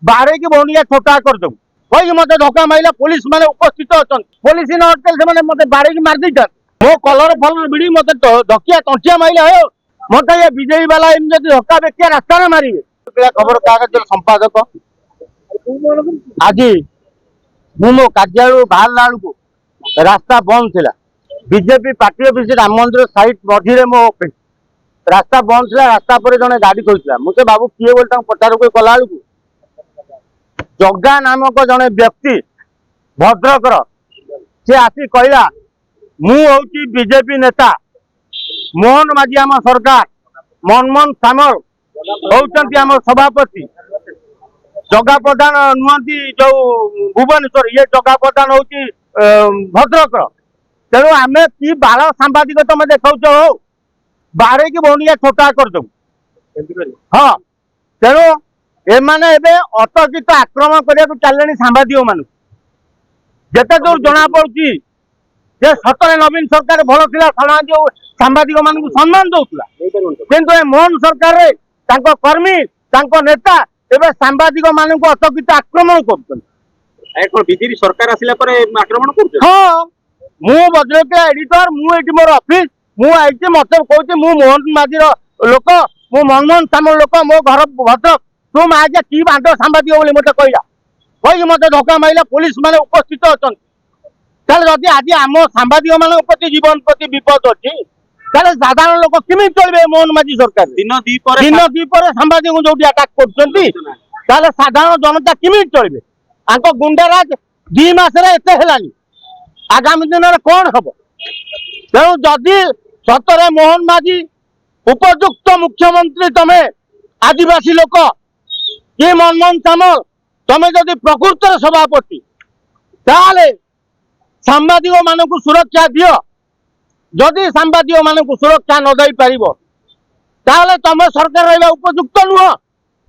बाहर की भौनिया छोटा कर दू कहीं मत धक्का मारे पुलिस मैंने उपस्थित अच्छा पुलिस न अटकल से मत बाहर की मार दी मो कलर फलर बिड़ी मत धकिया तंटिया मारे हो मत ये बीजेपी वाला एमती धक्का बेकिया रास्ता ना मारे खबर कागज संपादक आज मो कार्यालय बाहर बेलू रास्ता बंद थिला बीजेपी पार्टी ऑफिस राम मंदिर साइड मझे मो ऑफिस रास्ता बंद थिला रास्ता पर जने गाड़ी खोलता मुझे बाबू किए बोल पचार कला बेलू जग्गा नामक जने व्यक्ति भद्रकर से आसी कहला मु हूँ बीजेपी नेता मोहन माझी आम सरकार मनमोहन सामल होती आम सभापति जगा प्रधान नुहति जो भुवनेश्वर ये जगा प्रधान हूँ भद्रकर तेणु आम कि बाल सांबादिक तुम देखा हो बाहर की भौनिया छोटा करदे हाँ तेणु एमाने एबे अतर्कित आक्रमण करने चलने सांबादिक मान जिते दूर जना पड़ी जे सतरे नवीन सरकार भल था सांबादिक मान सम्मान दौला किंतु मोहन सरकार कर्मी नेता एवं सांबादिक मान अतर्कित आक्रमण कर सरकार आसिला पर आक्रमण कर हाँ मु भद्रक एडिटर मुझे मोर ऑफिस मुझे मत कहूँ मु मोहन माझी लोक मु मनमोहन सामल लोक मो घर भद्रक तुम आज कि बांध सांबादिक बोली मत कहला कहीं मत धक्का मारे पुलिस मैंने उपस्थित अच्छा जदि आज आम सांबादिक मान प्रति जीवन प्रति विपद अच्छी साधारण लोक किमी चलते मोहन माझी सरकार दिन दीपर सांबादिक जो अटाक कर साधारण जनता किमी चलते आंक गुंडाराज 2 मासरे एते हेलानी आगामी दिन में कौन हम तेणु जदि सतरे मोहन माझी उपयुक्त मुख्यमंत्री तमे आदिवासी लोक कि मनमोहन सामल तमे जदि प्रकृत सभापति ताले सांबादिक मान सुरक्षा दियो जदि सांबादिक मान सुरक्षा न दे पार ताले तम सरकार रहा उपयुक्त नुह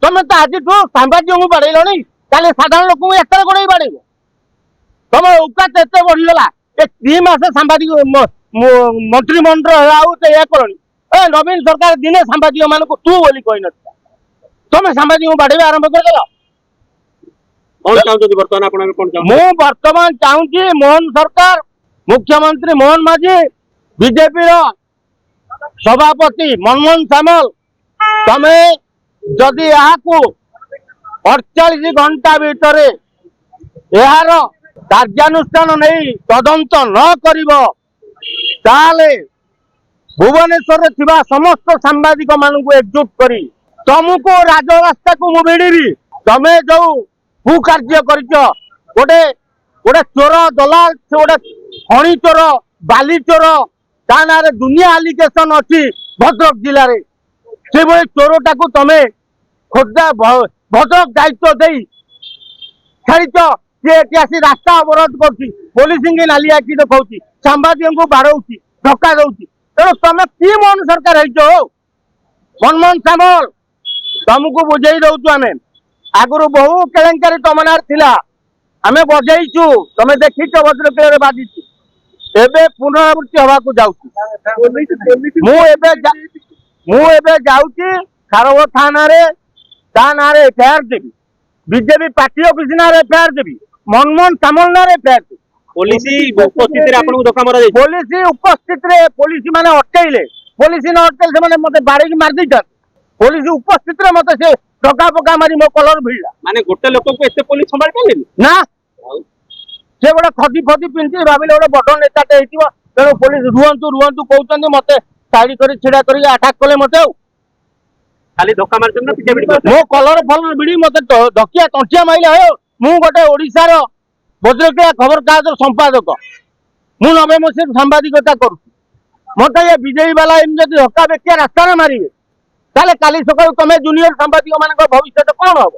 तमे तो आज सांबादिक को बाड़ेल ताले साधारण लोक एक गोड़े बाड़ तुम औकात एत बढ़ीगला 3 मास सांबादिक मंत्रिमंडल या कर नवीन सरकार दिने सांबादिक मान तू बोली कही न तुम सांबादिक बाड़े आरंभ कर वर्तमान चाहूँगी मोहन सरकार मुख्यमंत्री मोहन माझी बीजेपी सभापति मनमोहन सामल तमे जदि यहाँ 48 घंटा भीतर यार कार्यानुष्ठान नहीं तदंत न करिवो ताले भुवनेश्वर थिबा समस्त सांबादिक मान एकजुट करी तुमको राजरास्ता को मु भिड़ी तमे जो कुकार्य कर गोटे गोटे चोर दलाल से गोटे खणी चोर बाली चोर ता ना दुनिया आलिगेसन अच्छी भद्रक जिले से भाई चोरटा को तमे खोजा भद्रक दायित्व दे छाड़ सी आसी रास्ता अवरोध कर पुलिस नाली आखि देखा सांबादिक को बाड़ौची धक्का दौची तेणु तुम कि मोहन सरकार हो मनमोहन सामल तुमको बुझे दौचु आम आगुरी बहु केलेंकारी तुम ना थिला आमे बजाइचु तुम देखीच भद्रक बाजी एबे पुनरावृत्ति हवा को जाऊँगी खारगड़ थाना एफआईआर देवी बीजेपी पार्टी ऑफिस ना एफआईआर देवी मनमोहन सामल ना एफआईआर देवी पुलिस उपस्थित पुलिस माने अटकैले पुलिस न अटकल से मत बाड़ी मार दी पुलिस उपस्थित मत से टका पका मारी मो कलर भिड़ा माने गोटे लोक को एते पुलिस संभाल पाले ना से गोटे खदी फदी पिंधि भाविले गोटे बड़ नेताटे हो तेणु पुलिस रुहतु रुहतु कहते मत साइड कर छिड़ा कर अटाक कले मत खाली धक्का मार मो कलर फलर बिड़ी मत धकिया तंटिया मारे हो मु गोटे ओडिशार भद्रकिया खबर कागज संपादक मु 90 मसीह सांबादिकता कर मत ये बीजेपी वाला एमती धक्का बेकिया रास्ता ना मारे ताले काली सकाल तुम जूनियर सांबादिक मान भविष्य कौन हम।